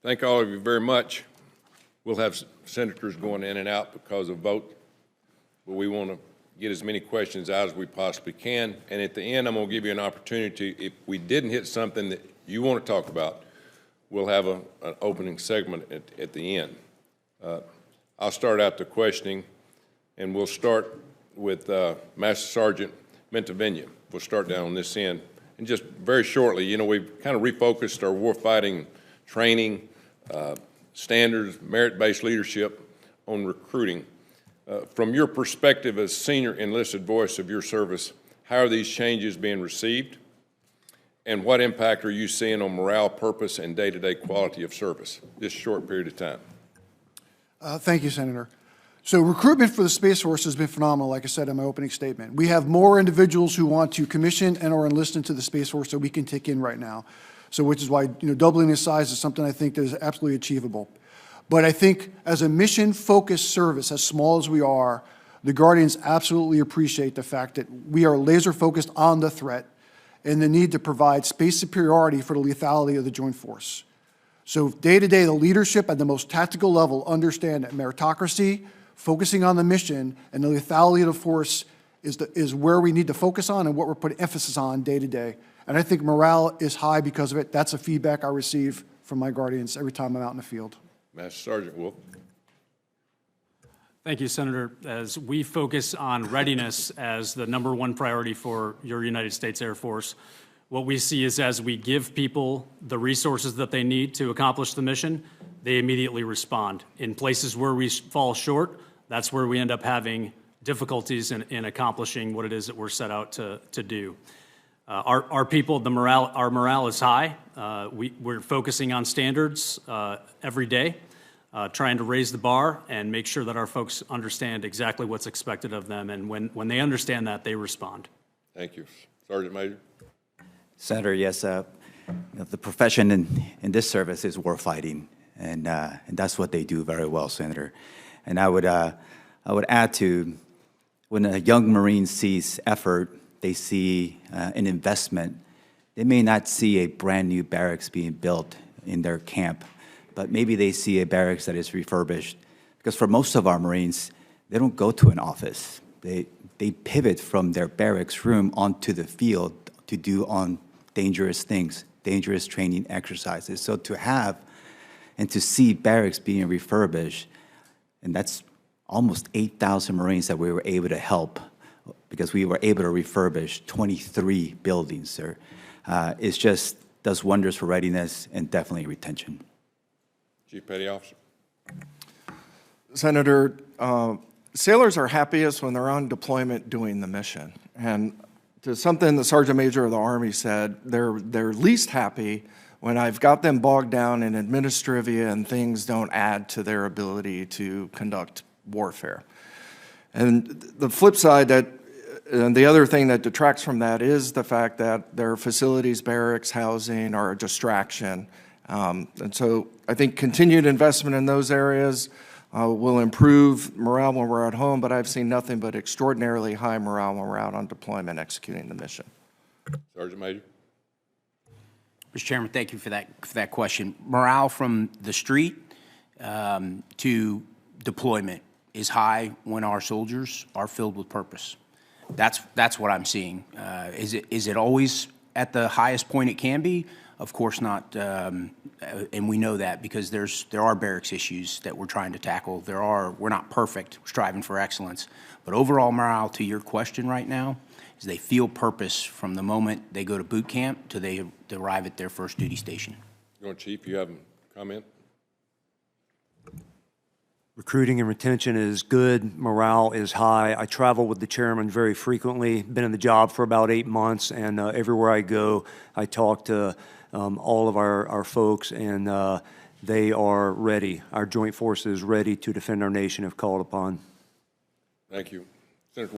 Thank all of you very much. We'll have senators going in and out because of vote, but we want to get as many questions out as we possibly can. And at the end, I'm going to give you an opportunity. If we didn't hit something that you want to talk about, we'll have an opening segment at the end. I'll start out the questioning, and we'll start with Master Sergeant Bentivegna. We'll start down on this end. And just very shortly, you know, we've kind of refocused our warfighting training, standards, merit-based leadership on recruiting. From your perspective as senior enlisted voice of your service, how are these changes being received? And what impact are you seeing on morale, purpose, and day-to-day quality of service this short period of time? Thank you, Senator. So recruitment for the Space Force has been phenomenal, like I said in my opening statement. We have more individuals who want to commission and or enlist into the Space Force that we can take in right now. So which is why, you know, doubling the size is something I think that is absolutely achievable. But I think as a mission-focused service, as small as we are, the Guardians absolutely appreciate the fact that we are laser-focused on the threat and the need to provide space superiority for the lethality of the joint force. So day-to-day, the leadership at the most tactical level understand that meritocracy, focusing on the mission, and the lethality of the force is where we need to focus on and what we're putting emphasis on day-to-day. And I think morale is high because of it. That's the feedback I receive from my Guardians every time I'm out in the field. Master Sergeant Wolf. Thank you, Senator. As we focus on readiness as the #1 priority for your United States Air Force, what we see is as we give people the resources that they need to accomplish the mission, they immediately respond. In places where we fall short, that's where we end up having difficulties in accomplishing what it is that we're set out to do. Our people, our morale is high. We're focusing on standards every day, trying to raise the bar and make sure that our folks understand exactly what's expected of them. And when they understand that, they respond. Thank you. Sergeant Major. Senator, yes, the profession in this service is warfighting, and that's what they do very well, Senator. And I would add to, when a young Marine sees effort, they see an investment. They may not see a brand new barracks being built in their camp, but maybe they see a barracks that is refurbished. Because for most of our Marines, they don't go to an office. They pivot from their barracks room onto the field to do on dangerous things, dangerous training exercises. So to have and to see barracks being refurbished, and that's almost 8,000 Marines that we were able to help because we were able to refurbish 23 buildings, sir. It just does wonders for readiness and definitely retention. Chief Petty Officer. Senator, sailors are happiest when they're on deployment doing the mission. And to something the Sergeant Major of the Army said, they're least happy when I've got them bogged down in administrivia and things don't add to their ability to conduct warfare. And the flip side, and the other thing that detracts from that is the fact that their facilities, barracks, housing are a distraction. And so I think continued investment in those areas will improve morale when we're at home, but I've seen nothing but extraordinarily high morale when we're out on deployment executing the mission. Sergeant Major. Mr. Chairman, thank you for that question. Morale from the street to deployment is high when our soldiers are filled with purpose. That's what I'm seeing. Is it always at the highest point it can be? Of course not, and we know that because there are barracks issues that we're trying to tackle. We're not perfect, we're striving for excellence. But overall morale, to your question right now, is they feel purpose from the moment they go to boot camp to they arrive at their first duty station. Chief, you have a comment? Recruiting and retention is good. Morale is high. I travel with the chairman very frequently. Been in the job for about 8 months, and everywhere I go, I talk to all of our folks, and they are ready. Our joint force is ready to defend our nation if called upon. Thank you.